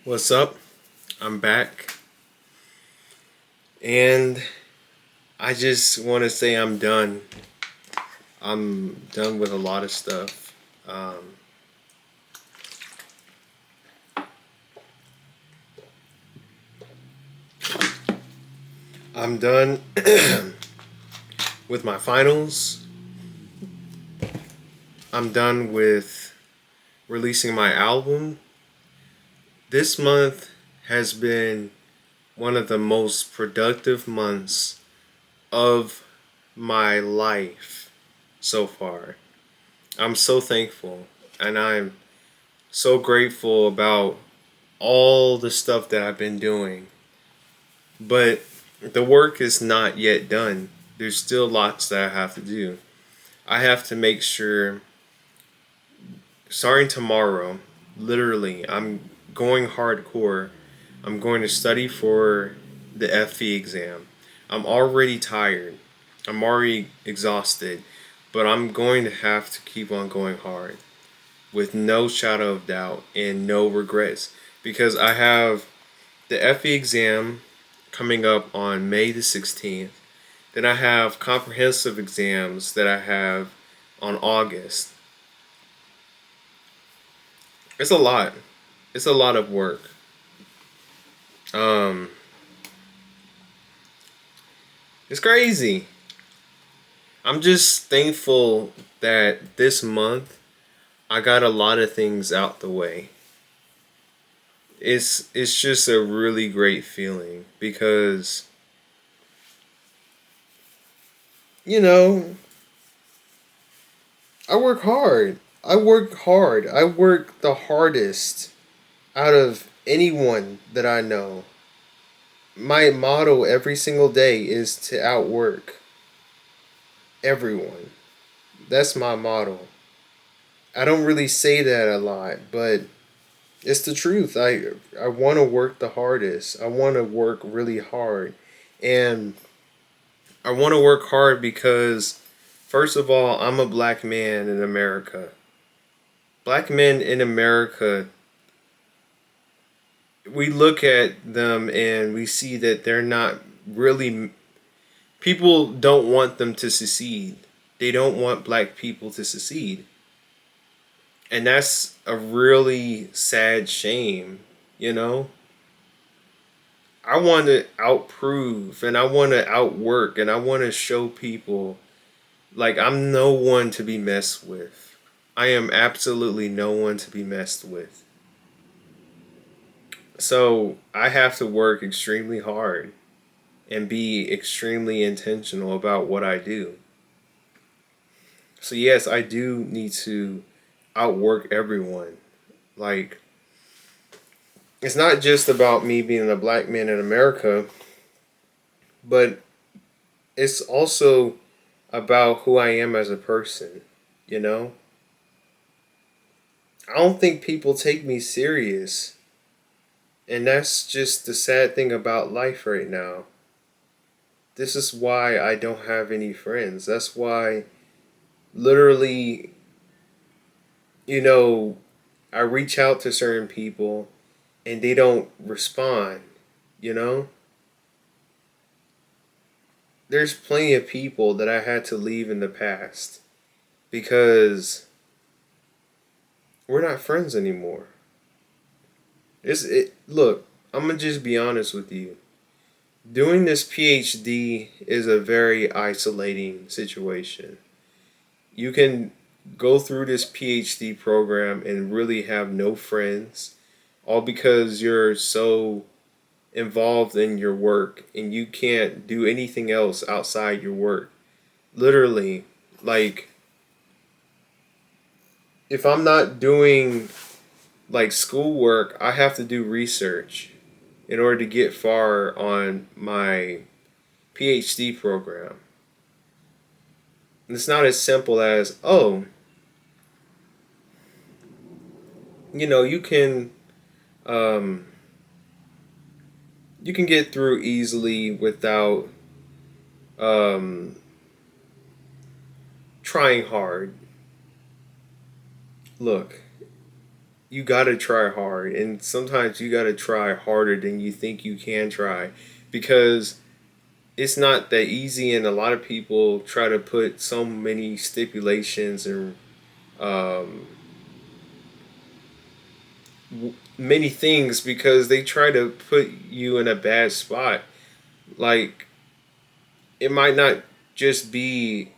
What's up? I'm back. And I just want to say I'm done. I'm done with a lot of stuff. I'm done with my finals. I'm done with releasing my album. This month has been one of the most productive months of my life so far. I'm so thankful and I'm so grateful about all the stuff that I've been doing. But the work is not yet done. There's still lots that I have to do. I have to make sure, starting tomorrow, literally, I'm going hardcore. I'm going to study for the FE exam. I'm already tired. I'm already exhausted. But I'm going to have to keep on going hard with no shadow of doubt and no regrets because I have the FE exam coming up on May the 16th. Then I have comprehensive exams that I have on August. It's a lot. It's a lot of work. Um, it's crazy. I'm just thankful that this month I got a lot of things out the way. It's just a really great feeling because you know I work hard. I work hard. I work the hardest out of anyone that I know. My motto every single day is to outwork everyone. That's my motto. I don't really say that a lot, but it's the truth. I want to work the hardest. I want to work really hard. And I want to work hard because first of all, I'm a black man in America. Black men in America, we look at them and we see that they're not really, people don't want them to succeed. They don't want black people to succeed. And that's a really sad shame, you know? I want to outprove and I want to outwork and I want to show people like I'm no one to be messed with. I am absolutely no one to be messed with. So I have to work extremely hard and be extremely intentional about what I do. So yes, I do need to outwork everyone. Like it's not just about me being a black man in America, but it's also about who I am as a person, you know? I don't think people take me serious. And that's just the sad thing about life right now. This is why I don't have any friends. That's why literally, you know, I reach out to certain people and they don't respond, you know? There's plenty of people that I had to leave in the past because we're not friends anymore. Look, I'm gonna just be honest with you. Doing this PhD is a very isolating situation. You can go through this PhD program and really have no friends, all because you're so involved in your work and you can't do anything else outside your work. Literally, like, if I'm not doing like schoolwork, I have to do research in order to get far on my PhD program. And it's not as simple as, oh, you can um, you can get through easily without um, trying hard. Look, you gotta try hard, and sometimes you gotta try harder than you think you can try, because it's not that easy, and a lot of people try to put so many stipulations and um, many things because they try to put you in a bad spot. Like, it might not just be,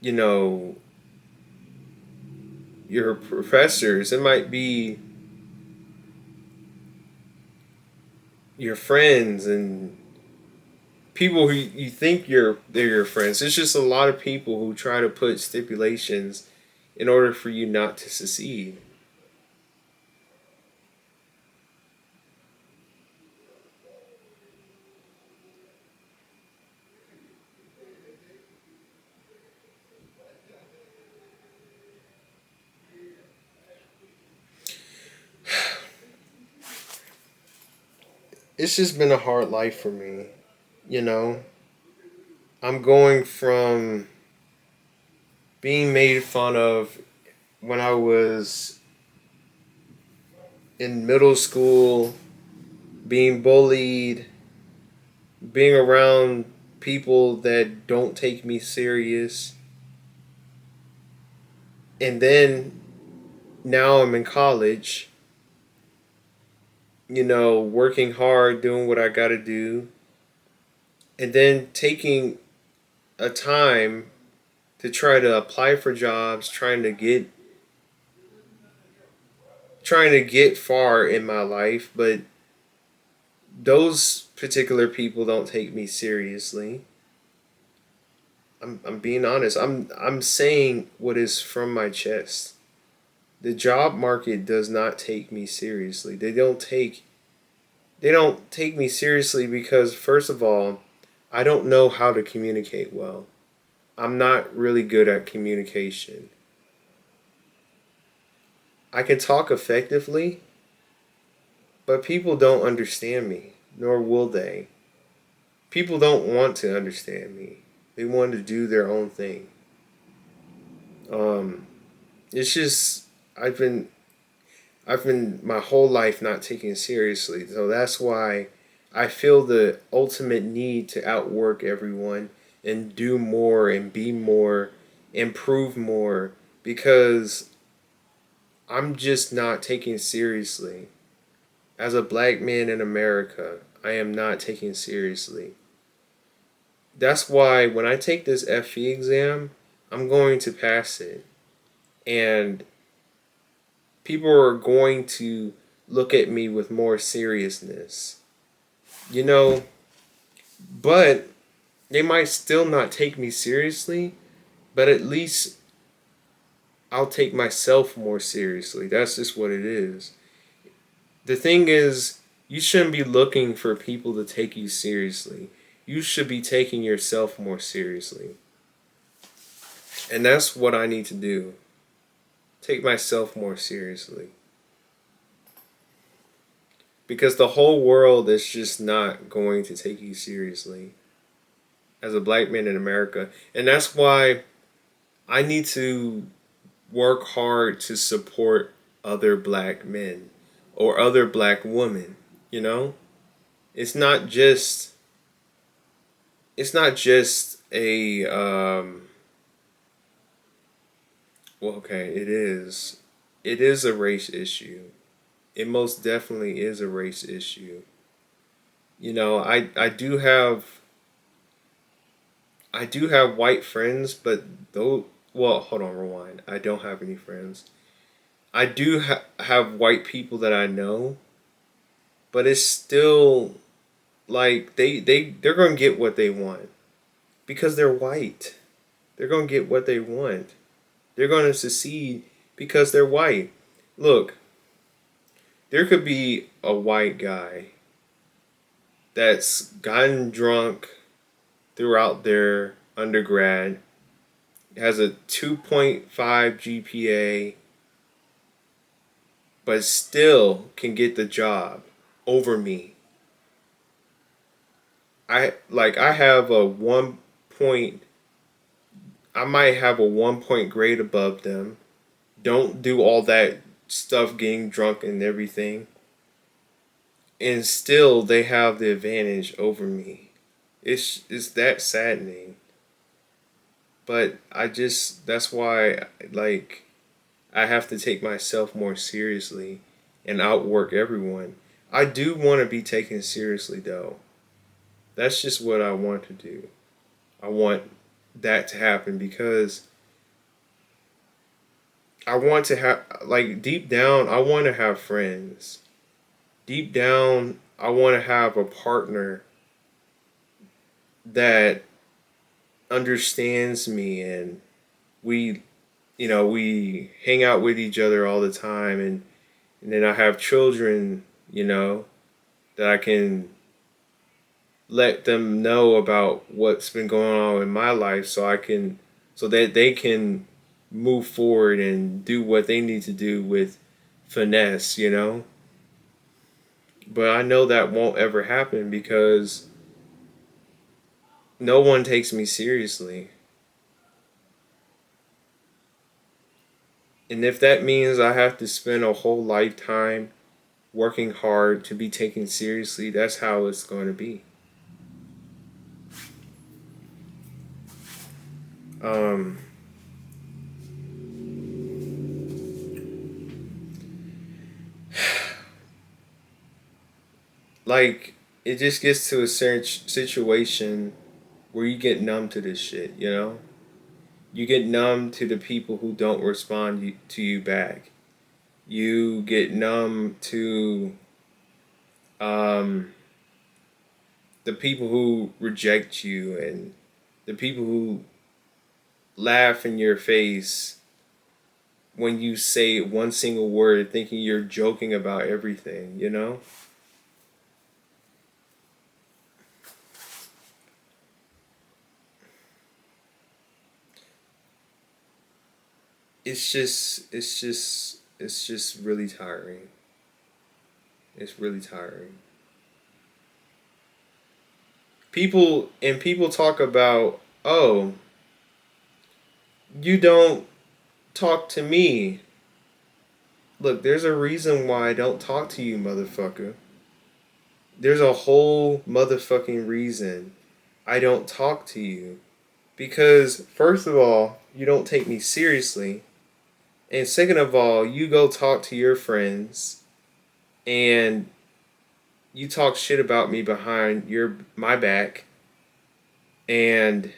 you know, your professors. It might be your friends and people who you think they're your friends. It's just a lot of people who try to put stipulations in order for you not to succeed. It's just been a hard life for me, you know. I'm going from being made fun of when I was in middle school, being bullied, being around people that don't take me serious, and then now I'm in college, working hard, doing what I gotta do, and then taking a time to try to apply for jobs, trying to get far in my life, but those particular people don't take me seriously. I'm being honest. I'm saying what is from my chest. The job market does not take me seriously. They don't take me seriously because, first of all, I don't know how to communicate well. I'm not really good at communication. I can talk effectively, but people don't understand me, nor will they. People don't want to understand me. They want to do their own thing. Um, it's just I've been I've been my whole life not taken it seriously. So that's why I feel the ultimate need to outwork everyone and do more and be more, improve more, because I'm just not taken seriously. As a black man in America, I am not taken seriously. That's why when I take this FE exam, I'm going to pass it. And people are going to look at me with more seriousness. You know, but they might still not take me seriously, but at least I'll take myself more seriously. That's just what it is. The thing is, you shouldn't be looking for people to take you seriously. You should be taking yourself more seriously. And that's what I need to do. Take myself more seriously. Because the whole world is just not going to take you seriously as a black man in America. And that's why I need to work hard to support other black men or other black women, you know? It's not just a well, okay, it is. It is a race issue. It most definitely is a race issue. I do have white friends, but though well, hold on, rewind. I don't have any friends. I do have white people that I know, but it's still like they're going to get what they want because they're white. They're going to get what they want. They're going to succeed because they're white. Look, there could be a white guy that's gotten drunk throughout their undergrad, has a 2.5 GPA, but still can get the job over me. I have a 1 point I might have a 1 point grade above them, don't do all that stuff, getting drunk and everything, and still they have the advantage over me. It's that saddening. But I just that's why like I have to take myself more seriously and outwork everyone. I do want to be taken seriously though. That's just what I want to do. I want that to happen because I want to have, like, deep down, I want to have friends. Deep down, I want to have a partner that understands me, and we, we hang out with each other all the time, and then I have children, that I can let them know about what's been going on in my life so that they can move forward and do what they need to do with finesse. But I know that won't ever happen because no one takes me seriously. And if that means I have to spend a whole lifetime working hard to be taken seriously, that's how it's going to be. Um, like, it just gets to a certain situation where you get numb to this shit. You get numb to the people who don't respond to you back. You get numb to um, the people who reject you and the people who laugh in your face when you say one single word thinking you're joking about everything. It's just really tiring. It's really tiring. People talk about, "Oh, you don't talk to me." Look, there's a reason why I don't talk to you, motherfucker. There's a whole motherfucking reason I don't talk to you. Because, first of all, you don't take me seriously. And second of all, you go talk to your friends and you talk shit about me behind my back. And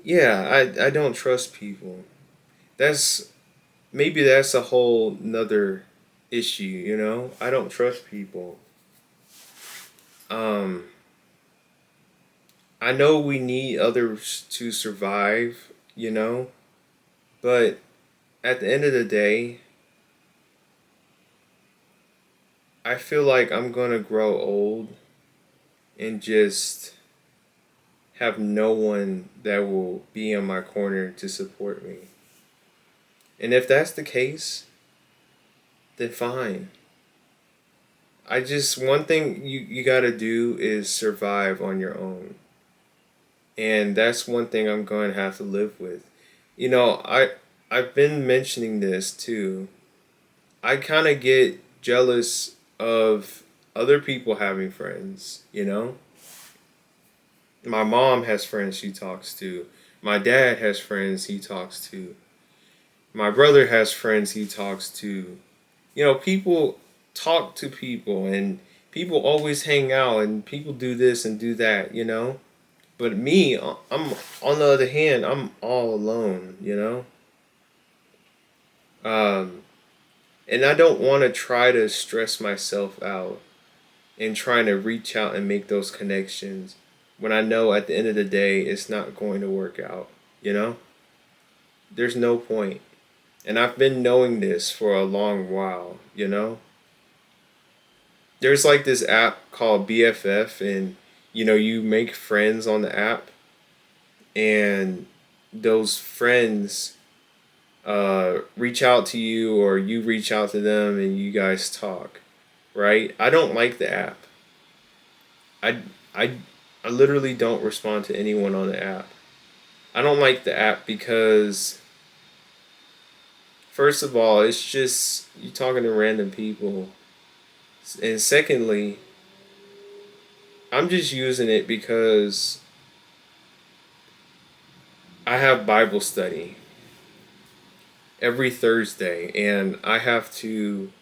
yeah, I don't trust people. That's maybe that's a whole nother issue. I don't trust people. Um I know we need others to survive, but at the end of the day, I feel like I'm gonna grow old and just have no one that will be in my corner to support me. And if that's the case, then fine. One thing you gotta do is survive on your own. And that's one thing I'm going to have to live with. I've been mentioning this too. I kind of get jealous of other people having friends. My mom has friends she talks to. My dad has friends he talks to. My brother has friends he talks to. People talk to people, and people always hang out, and people do this and do that. But me, I'm on the other hand, I'm all alone. Um, and I don't want to try to stress myself out and trying to reach out and make those connections when I know at the end of the day it's not going to work out. You know, there's no point. And I've been knowing this for a long while. There's like this app called BFF, and you make friends on the app, and those friends reach out to you or you reach out to them and you guys talk. right? I don't like the app. I I I literally don't respond to anyone on the app. I don't like the app because first of all, it's just you talking to random people. And secondly, I'm just using it because I have Bible study every Thursday and I have to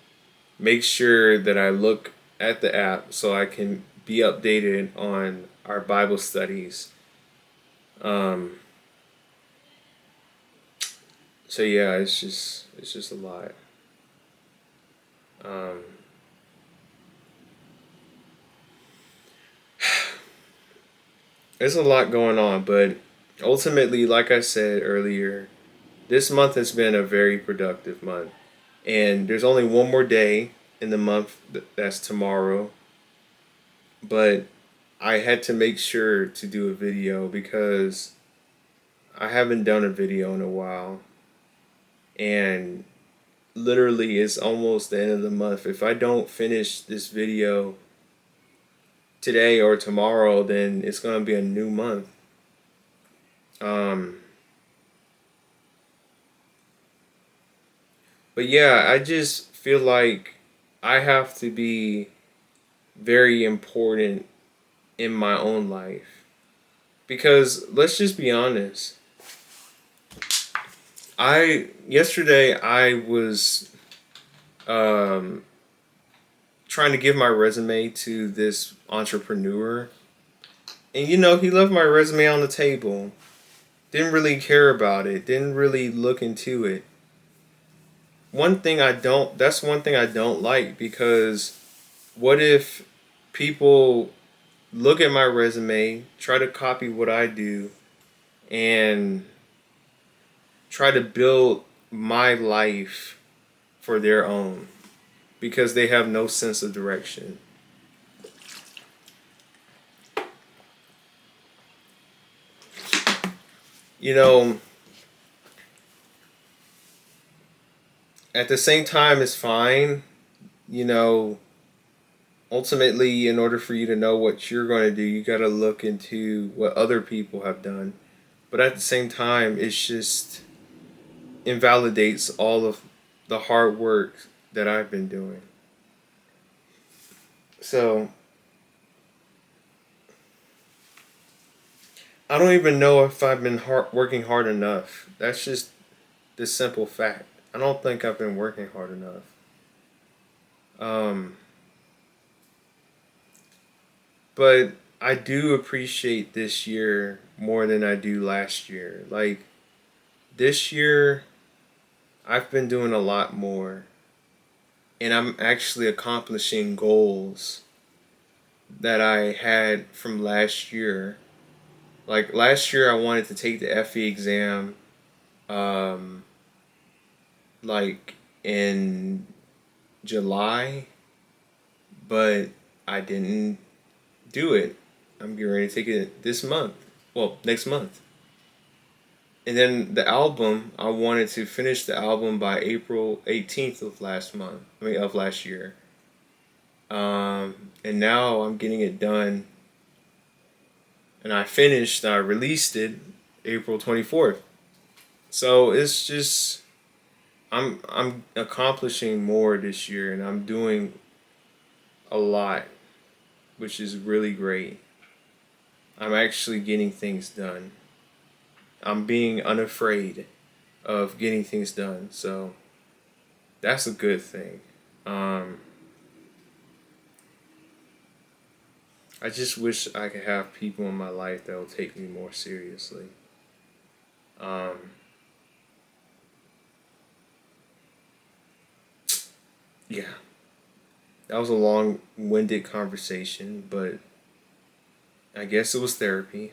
make sure that I look at the app so I can be updated on our Bible studies. Um, so yeah, it's just a lot. Um, there's a lot going on, but ultimately, like I said earlier, this month has been a very productive month, and there's only one more day in the month that's tomorrow, but I had to make sure to do a video because I haven't done a video in a while, and literally it's almost the end of the month. If I don't finish this video today or tomorrow, then it's gonna be a new month. Um, but yeah, I just feel like I have to be very important in my own life because let's just be honest. I yesterday I was um, trying to give my resume to this entrepreneur, and he left my resume on the table. Didn't really care about it. Didn't really look into it. That's one thing I don't like because what if people look at my resume, try to copy what I do, and try to build my life for their own because they have no sense of direction. You know, at the same time, it's fine. You know, ultimately, in order for you to know what you're going to do, you got to look into what other people have done. But at the same time, it's just invalidates all of the hard work that I've been doing. So I don't even know if I've been working hard enough. That's just the simple fact. I don't think I've been working hard enough. Um, but I do appreciate this year more than I do last year. Like this year, I've been doing a lot more, and I'm actually accomplishing goals that I had from last year. Like last year, I wanted to take the FE exam, um, like in July, but I didn't do it. I'm getting ready to take it this month. Well, next month. And then the album, I wanted to finish the album by April 18th of last month. I mean, of last year. And now I'm getting it done. And I finished, I released it April 24th. So it's just, I'm accomplishing more this year and I'm doing a lot, which is really great. I'm actually getting things done. I'm being unafraid of getting things done. So that's a good thing. Um, I just wish I could have people in my life that will take me more seriously. Um, yeah, that was a long winded conversation, but I guess it was therapy.